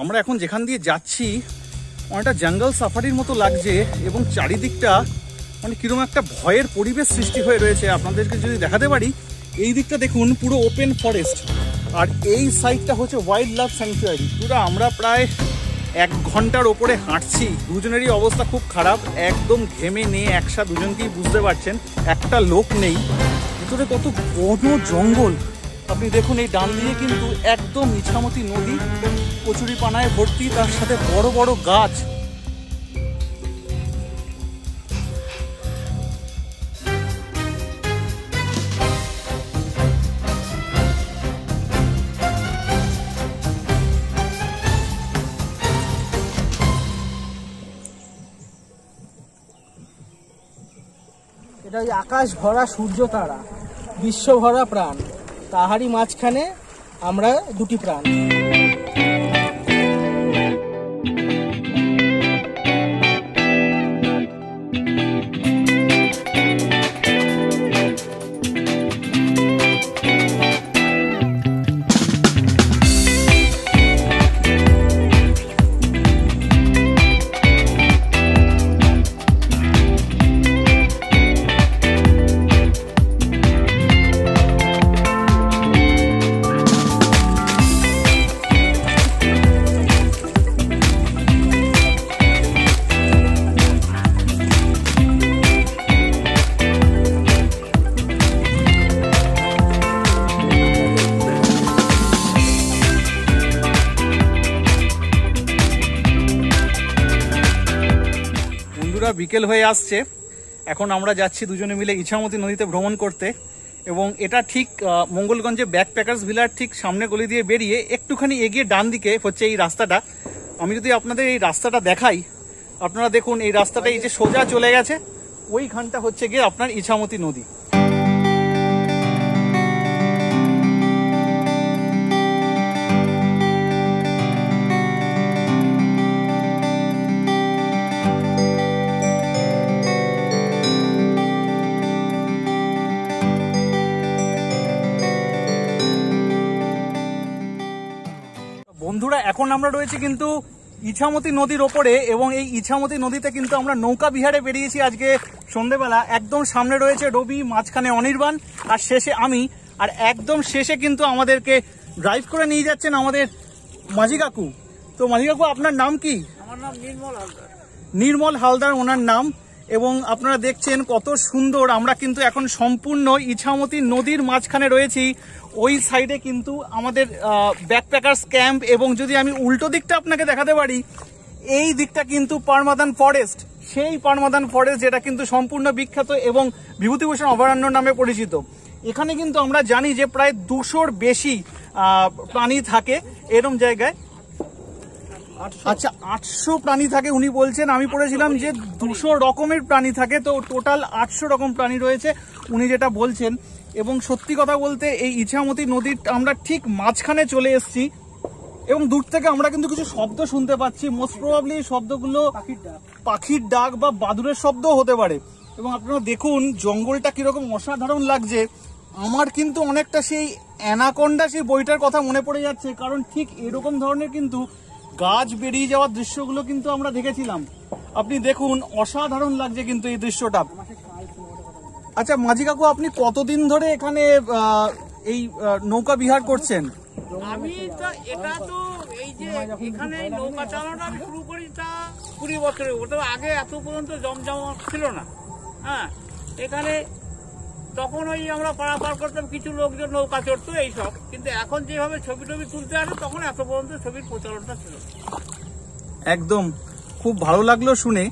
আমরা এখন যেখান দিয়ে যাচ্ছি অনেকটা জঙ্গল সাফারির মতো লাগছে এবং চারিদিকটা মানে কিরকম একটা ভয়ের পরিবেশ সৃষ্টি হয়ে রয়েছে। আপনাদেরকে যদি দেখাতে পারি, এই দিকটা দেখুন পুরো ওপেন ফরেস্ট, আর এই সাইডটা হচ্ছে ওয়াইল্ড লাইফ স্যাংচুয়ারি। পুরো আমরা প্রায় 1 ঘন্টার ওপরে হাঁটছি, দুজনেরই অবস্থা খুব খারাপ, একদম ঘেমে নিয়ে একসা, দুজনকেই বুঝতে পারছেন একটা লোক নেই। ভিতরে কত ঘন জঙ্গল, আপনি দেখুন এই ডান দিয়ে কিন্তু একদম ইছামতি নদী, কচুরি পানায় ভর্তি, তার সাথে বড় বড় গাছ। এটা ওই আকাশ ভরা সূর্য তারা, বিশ্ব ভরা প্রাণ, তাহারই মাঝখানে আমরা দুটি প্রাণ। বিকেল হয়ে আসছে, এখন আমরা যাচ্ছি দুজনে মিলে ইছামতি নদীতে ভ্রমণ করতে। এবং এটা ঠিক মঙ্গলগঞ্জে ব্যাকপ্যাকার্স ভিলার ঠিক সামনে গলি দিয়ে বেরিয়ে একটুখানি এগিয়ে ডান দিকে হচ্ছে এই রাস্তাটা। আমি যদি আপনাদের এই রাস্তাটা দেখাই, আপনারা দেখুন এই রাস্তাটা এই যে সোজা চলে গেছে, ওইখানটা হচ্ছে গিয়ে আপনার ইছামতি নদী। বন্ধুরা, এখন আমরা রয়েছি কিন্তু ইছামতি নদীর ওপরে, এবং এই ইছামতি নদীতে কিন্তু আমরা নৌকা বিহারে বেরিয়েছি আজকে সন্ধ্যেবেলা। একদম সামনে রয়েছে রবি, মাঝখানে অনির্বাণ, আর শেষে আমি। আর একদম শেষে কিন্তু আমাদেরকে ড্রাইভ করে নিয়ে যাচ্ছেন আমাদের মাঝি কাকু। তো মাঝি কাকু, আপনার নাম কি? আমার নাম নির্মল হালদার। নির্মল হালদার ওনার নাম। এবং আপনারা দেখছেন কত সুন্দর, আমরা কিন্তু এখন সম্পূর্ণ ইছামতি নদীর মাঝখানে রয়েছি। ওই সাইডে কিন্তু আমাদের ব্যাকপ্যাকার্স ক্যাম্প, এবং যদি আমি উল্টো দিকটা আপনাকে দেখাতে পারি, এই দিকটা কিন্তু পারমাদান ফরেস্ট, সেই পারমাদান ফরেস্ট যেটা কিন্তু সম্পূর্ণ বিখ্যাত এবং বিভূতিভূষণ অভয়ারণ্য নামে পরিচিত। এখানে কিন্তু আমরা জানি যে প্রায় 200-র বেশি প্রাণী থাকে এরকম জায়গায়। আচ্ছা, 800 প্রাণী থাকে উনি বলছেন, আমি পড়েছিলাম যে 200 রকমের প্রাণী থাকে, তো টোটাল 800 রকম প্রাণী রয়েছে উনি যেটা বলছেন। এবং সত্যি কথা বলতে এই ইছামতি নদীর আমরা ঠিক মাঝখানে চলে এসেছি, এবং দূর থেকে আমরা কিন্তু কিছু শব্দ শুনতে পাচ্ছি। মোস্ট প্রবাবলি শব্দগুলো পাখির ডাক বা বাদুড়ের শব্দও হতে পারে। এবং আপনারা দেখুন জঙ্গলটা কিরকম অসাধারণ লাগছে। আমার কিন্তু অনেকটা সেই অ্যানাকোন্ডা সেই বইটার কথা মনে পড়ে যাচ্ছে, কারণ ঠিক এরকম ধরনের কিন্তু গাছ বেরিয়ে যাওয়ার দৃশ্যগুলো কিন্তু আমরা দেখেছিলাম। আপনি দেখুন অসাধারণ লাগছে কিন্তু এই দৃশ্যটা। আচ্ছা মাঝি কাকু, আপনি কতদিন ধরে এখানে এই নৌকা বিহার করছেন? আমি তো এটা তো এই যে এখানে নৌকা চালানোটা আমি শুরু করি তা 20 বছরের উপর। তবে আগে এত পর্যন্ত জমজমাট ছিল না। হ্যাঁ, এখানে তখন ওই আমরা পারাপার করতাম, কিছু লোকজন নৌকা চড়তো এইসব। কিন্তু এখন যেভাবে ছবি টবি তুলতে আসে, তখন এত পর্যন্ত ছবির প্রচলনটা ছিল। একদম খুব ভালো লাগলো শুনে।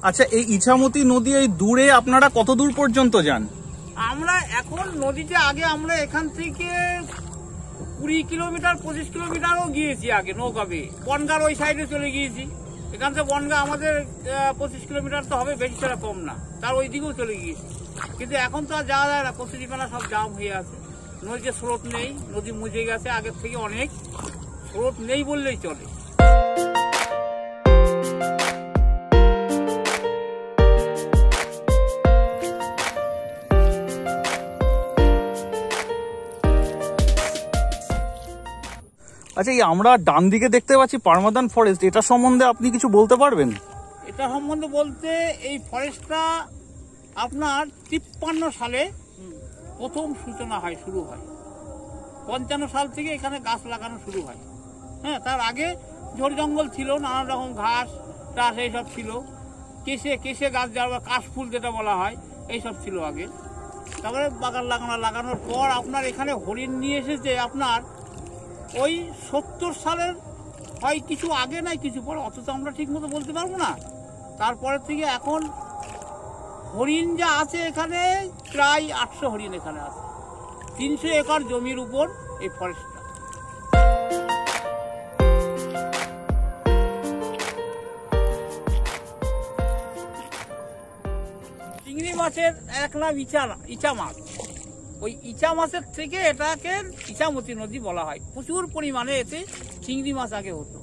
আচ্ছা, এই ইছামতি নদী এই দূরে আপনারা কত দূর পর্যন্ত যান? আমরা এখন নদীতে আগে আমরা এখান থেকে 20 কিলোমিটার 25 কিলোমিটারও গিয়েছি আগে নৌকা বেয়ে। বনগার ওই সাইডে চলে গিয়েছি। এখান থেকে বনগা আমাদের 25 কিলোমিটার তো হবে, বেশি ছাড়া কম না, তার ওই দিকেও চলে গিয়েছি। কিন্তু এখন তো আর যাওয়া যায় না, কচুরিপানা সব জাম হয়ে আছে, নদীতে স্রোত নেই, নদী মুজে গেছে আগের থেকে অনেক, স্রোত নেই বললেই চলে। আচ্ছা, এই আমরা ডান দিকে দেখতে পাচ্ছি পারমাদান ফরেস্ট, এটা সম্বন্ধে আপনি কিছু বলতে পারবেন? এটা সম্বন্ধে বলতে, এই ফরেস্টটা আপনার 53 সালে প্রথম সূচনা হয়, শুরু হয়। 55 সাল থেকে এখানে গাছ লাগানো শুরু হয়। হ্যাঁ, তার আগে ঝোড় জঙ্গল ছিল, নানা রকম ঘাস টাস এইসব ছিল, কেশে গাছ যাওয়া, কাশফুল যেটা বলা হয়, এইসব ছিল আগে। তারপরে বাগান লাগানোর পর আপনার এখানে হরিণ নিয়ে এসেছে আপনার ওই 70 সালের, হয় কিছু আগে নাই কিছু পরে, অত তো আমরা ঠিক মতো বলতে পারবো না। তারপরের থেকে এখন হরিণ যা আছে এখানে প্রায় 800 হরিণ এখানে আছে। 300 একর জমির উপর এই ফরেস্টটা। চিংড়ি মাছের এক নাম ইচা মাছ। ওই ইচা মাছের থেকে এটাকে ইছামতি নদী বলা হয়। প্রচুর পরিমাণে এতে চিংড়ি মাছ আগে হতো।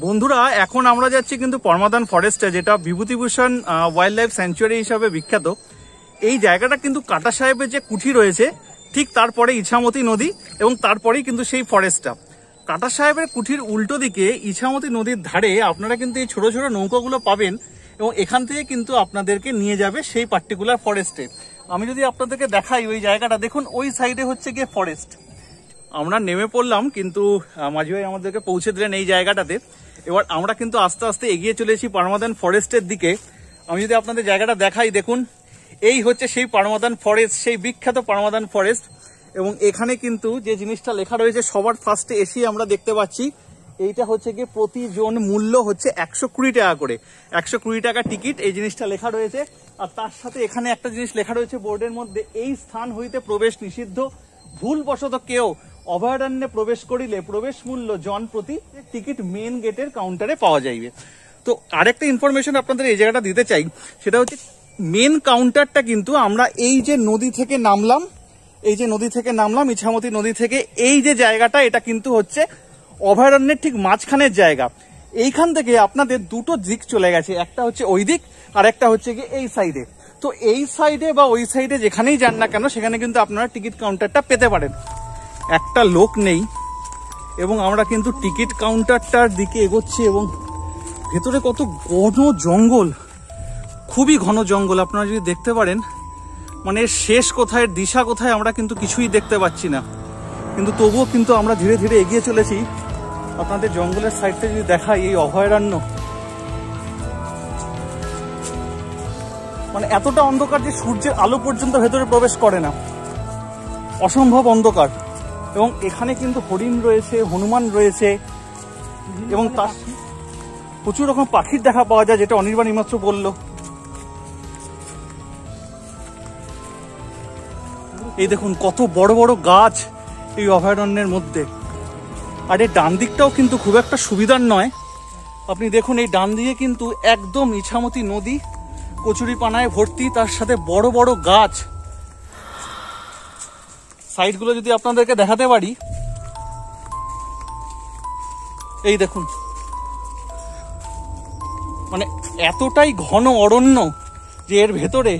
বন্ধুরা, এখন আমরা যাচ্ছি কিন্তু পরমাদান ফরেস্টে, যেটা বিভূতিভূষণ ওয়াইল্ড লাইফ স্যাংচুয়ারি হিসাবে বিখ্যাত। এই জায়গাটা কিন্তু কাটা সাহেবের যে কুঠি রয়েছে ঠিক তারপরে ইছামতি নদী, এবং তারপরেই কিন্তু সেই ফরেস্টটা। কাটা সাহেবের কুঠির উল্টো দিকে ইছামতি নদীর ধারে আপনারা কিন্তু এই ছোট ছোট নৌকাগুলো পাবেন, এবং এখান থেকে কিন্তু আপনাদেরকে নিয়ে যাবে সেই পার্টিকুলার ফরেস্টে। আমি যদি আপনাদেরকে দেখাই ওই জায়গাটা, দেখুন ওই সাইডে হচ্ছে গিয়ে ফরেস্ট। আমরা নেমে পড়লাম, কিন্তু মাঝি ভাই আমাদেরকে পৌঁছে দিলেন এই জায়গাটাতে। এবার আমরা কিন্তু আস্তে আস্তে এগিয়ে চলেছি পারমাদান ফরেস্টের দিকে। আমি যদি আপনাদের জায়গাটা দেখাই, দেখুন এই হচ্ছে সেই পারমাদান ফরেস্ট, সেই বিখ্যাত পারমাদান ফরেস্ট। এবং এখানে কিন্তু যে জিনিসটা লেখা রয়েছে সবার ফার্স্টে এসে আমরা দেখতে পাচ্ছি, এইটা হচ্ছে গিয়ে প্রতিজন মূল্য হচ্ছে 120 টাকা করে, 120 টাকা টিকিট, এই জিনিসটা লেখা রয়েছে। আর তার সাথে এখানে একটা জিনিস লেখা রয়েছে বোর্ডের মধ্যে, এই স্থান হইতে প্রবেশ নিষিদ্ধ, ভুলবশত কেউ অভয়ারণ্যে প্রবেশ করিলে প্রবেশ মূল্য জন প্রতি টিকিট মেন গেটের কাউন্টারে পাওয়া যাইবে। তো আরেকটা ইনফরমেশন আপনাদের এই জায়গাটা দিতে চাই, সেটা হচ্ছে মেন কাউন্টারটা কিন্তু আমরা এই যে নদী থেকে নামলাম, ইছামতি নদী থেকে এই যে জায়গাটা, এটা কিন্তু হচ্ছে অভয়ারণ্যের ঠিক মাঝখানের জায়গা। এইখান থেকে আপনাদের দুটো দিক চলে গেছে, একটা হচ্ছে ওই দিক আর একটা হচ্ছে গিয়ে এই সাইডে। তো এই সাইডে বা ওই সাইডে যেখানেই যান না কেন, সেখানে কিন্তু আপনারা টিকিট কাউন্টারটা পেতে পারেন। একটা লোক নেই, এবং আমরা কিন্তু টিকিট কাউন্টারটার দিকে এগোচ্ছি, এবং ভেতরে কত ঘন জঙ্গল, খুবই ঘন জঙ্গল। আপনারা যদি দেখতে পারেন, মানে শেষ কোথায়, দিশা কোথায়, আমরা কিন্তু কিছুই দেখতে পাচ্ছি না। কিন্তু তবুও কিন্তু আমরা ধীরে ধীরে এগিয়ে চলেছি। আপনাদের জঙ্গলের সাইডটা যদি দেখাই, এই অভয়ারণ্য মানে এতটা অন্ধকার যে সূর্যের আলো পর্যন্ত ভেতরে প্রবেশ করে না, অসম্ভব অন্ধকার। এবং এখানে কিন্তু হরিণ রয়েছে, হনুমান রয়েছে, এবং তার প্রচুর রকম পাখির দেখা পাওয়া যায়, যেটা অনির্বাণ এইমাত্র বললো। এই দেখুন কত বড় বড় গাছ এই অভয়ারণ্যের মধ্যে। আর এই ডান দিকটাও কিন্তু খুব একটা সুবিধার নয়। আপনি দেখুন এই ডান দিকে কিন্তু একদম ইছামতি নদী কচুরিপানায় ভর্তি, তার সাথে বড় বড় গাছ। সাইডগুলো যদি আপনাদেরকে দেখাতে পারি, এই দেখুন, মানে এতটাই ঘন অরণ্য যে এর ভেতরে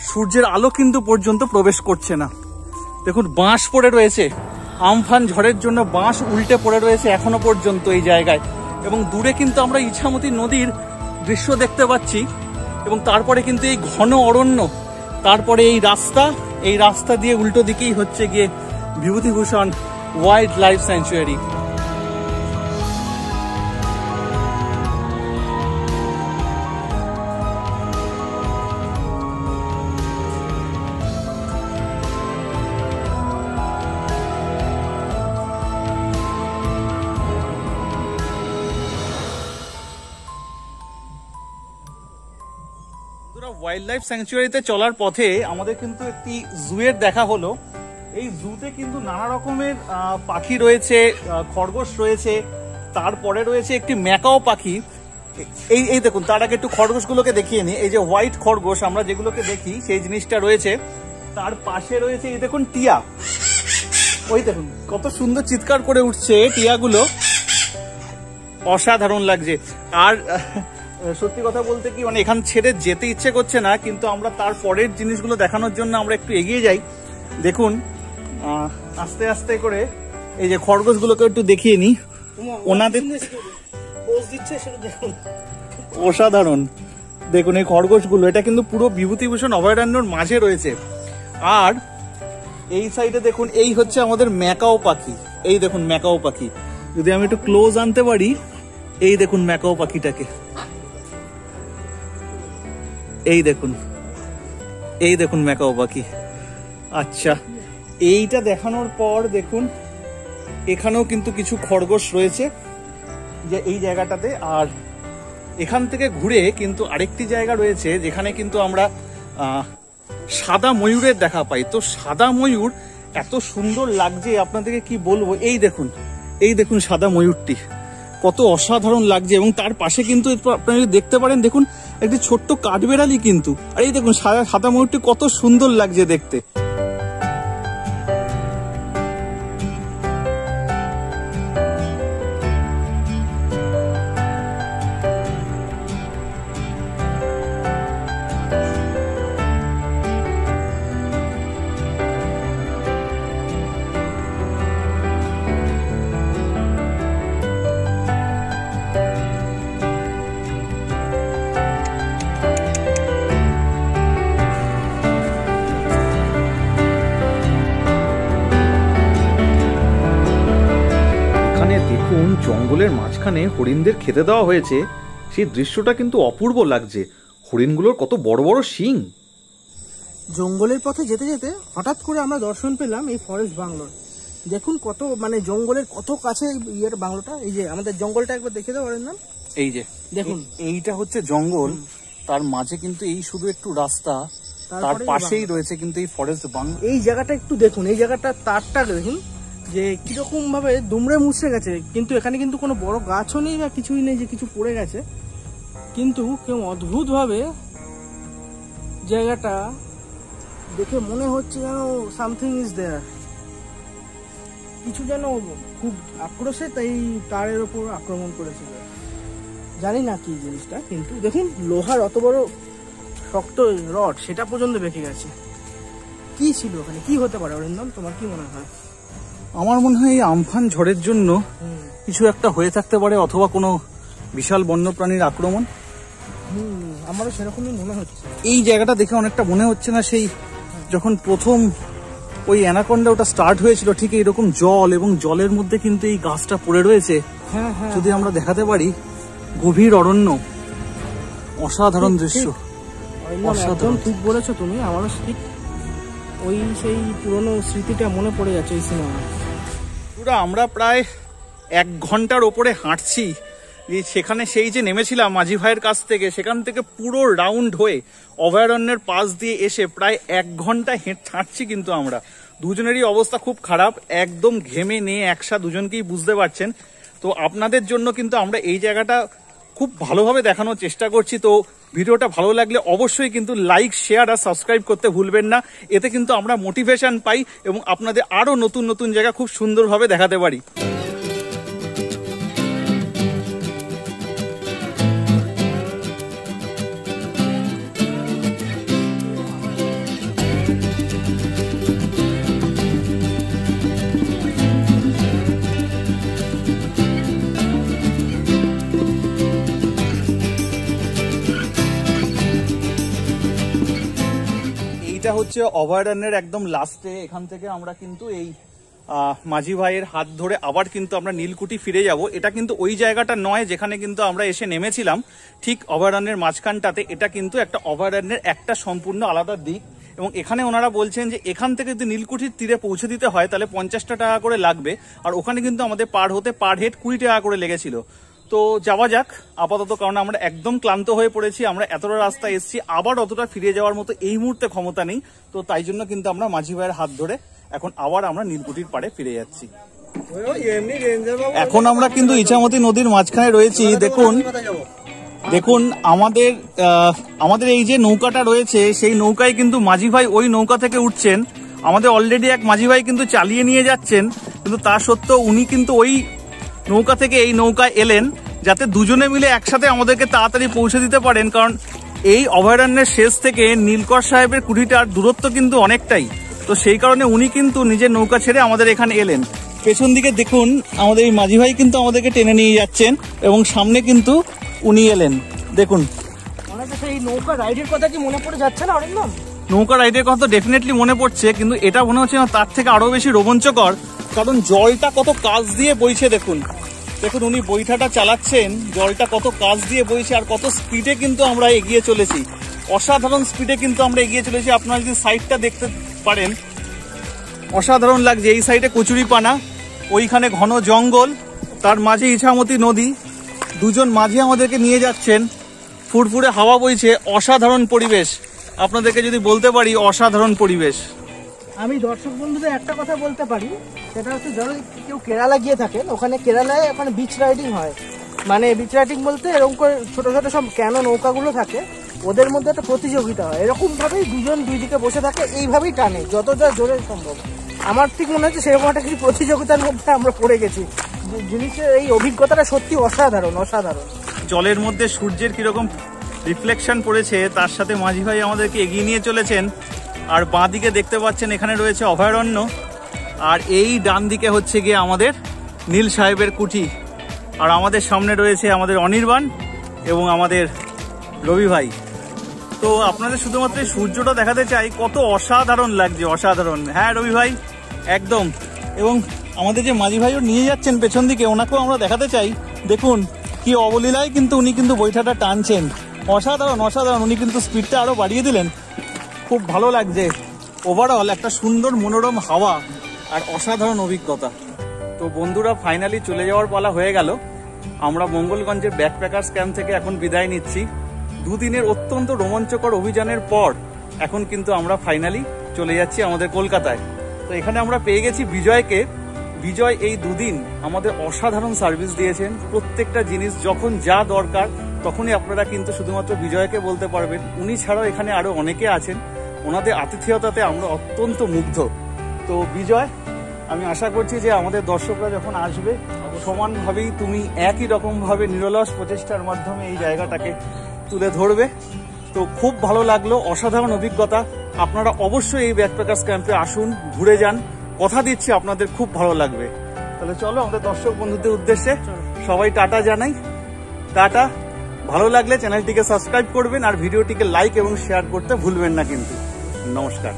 সূর্যের আলো কিন্তু পর্যন্ত প্রবেশ করছে না। দেখুন বাঁশ পড়ে রয়েছে, আমফান ঝড়ের জন্য বাঁশ উল্টে পড়ে রয়েছে এখনো পর্যন্ত এই জায়গায়। এবং দূরে কিন্তু আমরা ইছামতি নদীর দৃশ্য দেখতে পাচ্ছি, এবং তারপরে কিন্তু এই ঘন অরণ্য, তারপরে এই রাস্তা দিয়ে উল্টো দিকেই হচ্ছে গিয়ে Bibhutibhushan wildlife sanctuary. Wildlife স্যাংচুয়ারিতে চলার পথে আমাদের কিন্তু একটি জুয়ের দেখা হলো। এই জুতে কিন্তু নানা রকমের পাখি রয়েছে, খরগোশ রয়েছে, তারপরে রয়েছে একটি ম্যাকাও পাখি। এই দেখুন, তার আগে একটু খরগোশগুলোকে দেখিয়ে নিই। এই যে হোয়াইট খরগোশ আমরা যেগুলোকে দেখি, সেই জিনিসটা রয়েছে। তার পাশে রয়েছে এই দেখুন টিয়া, ওই দেখুন কত সুন্দর চিৎকার করে উঠছে টিয়াগুলো, অসাধারণ লাগছে। আর সত্যি কথা বলতে কি মানে এখান ছেড়ে যেতে ইচ্ছে করছে না, কিন্তু আমরা তার পরের জিনিসগুলো দেখানোর জন্য আমরা একটু এগিয়ে যাই। দেখুন আস্তে আস্তে করে এই যে খরগোশগুলোকে একটু দেখিয়ে নিই, ওনাদের অসাধারণ। দেখুন এই খরগোশগুলো, এটা কিন্তু পুরো বিভূতিভূষণ অভয়ারণ্যের মাঝে রয়েছে। আর এই সাইডে দেখুন, এই হচ্ছে আমাদের ম্যাকাও পাখি। এই দেখুন ম্যাকাও পাখি, যদি আমি একটু ক্লোজ আনতে পারি, এই দেখুন ম্যাকাও পাখিটাকে, এই দেখুন, এই দেখুন ম্যাকাও পাখি। আচ্ছা, এইটা দেখানোর পর দেখুন এখানেও কিন্তু কিছু খরগোশ রয়েছে যে এই জায়গাটাতে। আর এখান থেকে ঘুরে কিন্তু আরেকটি জায়গা রয়েছে যেখানে কিন্তু আমরা সাদা ময়ূরের দেখা পাই। তো সাদা ময়ূর এত সুন্দর লাগছে, আপনাদেরকে কি বলবো। এই দেখুন, এই দেখুন সাদা ময়ূরটি কত অসাধারণ লাগছে। এবং তার পাশে কিন্তু আপনারা দেখতে পারেন, দেখুন একটি ছোট্ট কাঠবেড়ালি কিন্তু। আর এই দেখুন সাদা ময়ূরটি কত সুন্দর লাগছে দেখতে। দেখুন জঙ্গলের মাঝখানে হরিণদের খেতে দেওয়া হয়েছে, সেই দৃশ্যটা কিন্তু অপূর্ব লাগছে। হরিণগুলোর কত বড় বড় শিং। জঙ্গলের পথে যেতে যেতে হঠাৎ করে আমরা দর্শন পেলাম এই ফরেস্ট বাংলোর। দেখুন কত মানে জঙ্গলের কত কাছে ইয়ের বাংলোটা। এই যে আমাদের জঙ্গলটা একবার দেখে দাও না, এই যে দেখুন এইটা হচ্ছে জঙ্গল, তার মাঝে কিন্তু এই শুধু একটু রাস্তা, তার পাশেই রয়েছে কিন্তু এই ফরেস্ট বাংলো। এই জায়গাটা একটু দেখুন, এই জায়গাটা তারটা দেখুন যে কিরকম ভাবে দুমড়ে মুছড়ে গেছে, কিন্তু এখানে কিন্তু কোনো বড় গাছও নেই বা কিছুই নেই যে কিছু পড়ে গেছে, কিন্তু কেউ অদ্ভুত ভাবে জায়গাটা দেখে মনে হচ্ছে যেন সামথিং ইজ দেয়ার, কিছু যেন খুব আক্রোশে তাই তারের ওপর আক্রমণ করেছিল, জানি না কি জিনিসটা। কিন্তু দেখুন লোহার অত বড় শক্ত রড সেটা পর্যন্ত বেঁকে গেছে। কি ছিল ওখানে, কি হতে পারে অরিন্দম, তোমার কি মনে হয়? আমার মনে হয় এই আমফান ঝড়ের জন্য কিছু একটা হয়ে থাকতে পারে, অথবা কোনো বিশাল বন্যপ্রাণীর আক্রমণ। আমারও সেরকমই মনে হচ্ছে। এই জায়গাটা দেখে অনেকটা মনে হচ্ছে না সেই যখন প্রথম ওই অ্যানাকন্ডা ওটা স্টার্ট হয়েছিল, ঠিক এইরকম জল, এবং জলের মধ্যে কিন্তু এই গাছটা পড়ে রয়েছে। যদি আমরা দেখাতে পারি, গভীর অরণ্য, অসাধারণ দৃশ্য। অসাধারণ, ঠিক বলেছো তুমি, আমারও ঠিক ওই সেই পুরনো স্মৃতিটা মনে পড়ে যাচ্ছে এই সিনেমা। পুরো আমরা প্রায় 1 ঘন্টার ওপরে হাঁটছি, সেখানে সেই যে নেমেছিলাম মাঝি ভাইয়ের কাছ থেকে, সেখান থেকে পুরো রাউন্ড হয়ে অভয়ারণ্যের পাশ দিয়ে এসে প্রায় 1 ঘন্টা হাঁটছি। কিন্তু আমরা দুজনেরই অবস্থা খুব খারাপ, একদম ঘেমে নিয়ে একসা, দুজনকেই বুঝতে পারছেন। তো আপনাদের জন্য কিন্তু আমরা এই জায়গাটা খুব ভালোভাবে দেখানোর চেষ্টা করছি। তো ভিডিওটা ভালো লাগলে অবশ্যই কিন্তু লাইক, শেয়ার আর সাবস্ক্রাইব করতে ভুলবেন না। এতে কিন্তু আমরা মোটিভেশন পাই এবং আপনাদের আরো নতুন নতুন জায়গা খুব সুন্দরভাবে দেখাতে পারি। এটা হচ্ছে অভয়ারণ্যের একদম লাস্টে। এখান থেকে আমরা কিন্তু এই মাঝি ভাইয়ের হাত ধরে আবার কিন্তু আমরা নীলকুঠি ফিরে যাব। এটা কিন্তু ওই জায়গাটা নয় যেখানে কিন্তু আমরা এসে নেমেছিলাম, ঠিক অভয়ারণ্যের মাঝখানটাতে। এটা কিন্তু একটা অভয়ারণ্যের একটা সম্পূর্ণ আলাদা দিক। এবং এখানে ওনারা বলছেন যে এখান থেকে যদি নীলকুঠির তীরে পৌঁছে দিতে হয় তাহলে 50টা টাকা করে লাগবে। আর ওখানে কিন্তু আমাদের পার হতে পার হেড 20 টাকা করে লেগেছিল। তো যাওয়া যাক আপাতত, কারণ আমরা একদম ক্লান্ত হয়ে পড়েছি। আমরা এতটা রাস্তা এসেছি, আবার অতটা ফিরে যাওয়ার মতো এই মুহূর্তে ক্ষমতা নেই। তো তাই জন্য কিন্তু আমরা মাঝি ভাইয়ের হাত ধরে এখন আবার আমরা নীলকুঠির পাড়ে ফিরে যাচ্ছি। এখন আমরা কিন্তু ইছামতি নদীর মাঝখানে রয়েছি। দেখুন দেখুন আমাদের এই যে নৌকাটা রয়েছে, সেই নৌকায় কিন্তু মাঝি ভাই ওই নৌকা থেকে উঠছেন, আমাদের অলরেডি এক মাঝি ভাই কিন্তু চালিয়ে নিয়ে যাচ্ছেন, কিন্তু তা সত্ত্বেও উনি কিন্তু ওই নৌকা থেকে এই নৌকায় এলেন যাতে দুজনে মিলে একসাথে আমাদেরকে তাড়াতাড়ি পৌঁছে দিতে পারেন, কারণ এই অভয়ারণ্যের শেষ থেকে নীলকর সাহেবের কুঠিটার দূরত্ব কিন্তু অনেকটাই। তো সেই কারণে উনি কিন্তু নিজের নৌকা ছেড়ে আমাদের এখানে এলেন। পেছন দিকে দেখুন আমাদের এই মাঝি ভাই কিন্তু আমাদেরকে টেনে নিয়ে যাচ্ছেন এবং সামনে কিন্তু উনি এলেন। দেখুন এই নৌকা রাইডের কথা কি মনে পড়ে যাচ্ছে না অরিন্দম? নৌকা রাইডের কথা তো ডেফিনেটলি মনে পড়ছে, কিন্তু এটা মনে হচ্ছে না তার থেকে আরো বেশি রোমাঞ্চকর, কারণ জলটা কত কাছ দিয়ে বইছে। দেখুন দেখুন উনি বৈঠাটা চালাচ্ছেন, জলটা কত কাছ দিয়ে বইছে আর কত স্পিডে কিন্তু আমরা এগিয়ে চলেছি, অসাধারণ স্পিডে কিন্তু আমরা এগিয়ে চলেছি। আপনারা যদি সাইডটা দেখতে পারেন অসাধারণ লাগছে। এই সাইডে কচুরিপানা, ওইখানে ঘন জঙ্গল, তার মাঝে ইছামতি নদী, দুজন মাঝি আমাদেরকে নিয়ে যাচ্ছেন, ফুরফুরে হাওয়া বইছে, অসাধারণ পরিবেশ। আপনাদেরকে যদি বলতে পারি অসাধারণ পরিবেশ। আমি দর্শক বন্ধুদের একটা কথা বলতে পারি, সেটা হচ্ছে যারা কেউ কেরালা গিয়ে থাকেন, ওখানে কেরালায় ওখানে বিচ রাইডিং হয়। মানে বিচ রাইডিং বলতে এরকম করে ছোট ছোট সব ক্যানো নৌকাগুলো থাকে, ওদের মধ্যে একটা প্রতিযোগিতা হয়। এরকম ভাবেই দুজন দুই দিকে বসে থাকে, এইভাবেই টানে যতটা জোরে সম্ভব। আমার ঠিক মনে হচ্ছে সেরকম একটা কিছু প্রতিযোগিতার মধ্যে আমরা পড়ে গেছি। জিনিসের এই অভিজ্ঞতাটা সত্যি অসাধারণ অসাধারণ। জলের মধ্যে সূর্যের কিরকম রিফ্লেকশন পড়েছে, তার সাথে মাঝি ভাই আমাদেরকে এগিয়ে নিয়ে চলেছেন। আর বাঁ দিকে দেখতে পাচ্ছেন এখানে রয়েছে অভয়ারণ্য, আর এই ডান দিকে হচ্ছে গিয়ে আমাদের নীল সাহেবের কুঠি। আর আমাদের সামনে রয়েছে আমাদের অনির্বাণ এবং আমাদের রবি ভাই। তো আপনাদের শুধুমাত্র সূর্যটা দেখাতে চাই, কত অসাধারণ লাগছে, অসাধারণ। হ্যাঁ রবি ভাই একদম। এবং আমাদের যে মাঝি ভাইও নিয়ে যাচ্ছেন পেছন দিকে, ওনাকেও আমরা দেখাতে চাই। দেখুন কি অবলীলায় কিন্তু উনি কিন্তু বৈঠাটা টানছেন, অসাধারণ অসাধারণ। উনি কিন্তু স্পিডটা আরো বাড়িয়ে দিলেন, খুব ভালো লাগছে। ওভারঅল একটা সুন্দর মনোরম হাওয়া আর অসাধারণ অভিজ্ঞতা। তো বন্ধুরা ফাইনালি চলে যাওয়ার পালা হয়ে গেল। আমরা মঙ্গলগঞ্জের ব্যাকপ্যাকার্স ক্যাম্প থেকে এখন বিদায় নিচ্ছি। দুদিনের অত্যন্ত রোমাঞ্চকর অভিযানের পর এখন কিন্তু আমরা ফাইনালি চলে যাচ্ছি আমাদের কলকাতায়। তো এখানে আমরা পেয়ে গেছি বিজয়কে। বিজয় এই দুদিন আমাদের অসাধারণ সার্ভিস দিয়েছেন। প্রত্যেকটা জিনিস যখন যা দরকার তখনই আপনারা কিন্তু শুধুমাত্র বিজয়কে বলতে পারবেন। উনি ছাড়াও এখানে আরো অনেকে আছেন, ওনাদের আতিথেয়তাতে আমরা অত্যন্ত মুগ্ধ। তো বিজয়, আমি আশা করছি যে আমাদের দর্শকরা যখন আসবে সমানভাবেই তুমি একই রকমভাবে নিরলস প্রচেষ্টার মাধ্যমে এই জায়গাটাকে তুলে ধরবে। তো খুব ভালো লাগলো, অসাধারণ অভিজ্ঞতা। আপনারা অবশ্যই এই ব্যাকপ্যাকার্স ক্যাম্পে আসুন, ঘুরে যান, কথা দিচ্ছি আপনাদের খুব ভালো লাগবে। তাহলে চলো আমাদের দর্শক বন্ধুদের উদ্দেশ্যে সবাই টাটা জানাই। টাটা। ভালো লাগলে চ্যানেলটিকে সাবস্ক্রাইব করবেন আর ভিডিওটিকে লাইক এবং শেয়ার করতে ভুলবেন না কিন্তু। নমস্কার।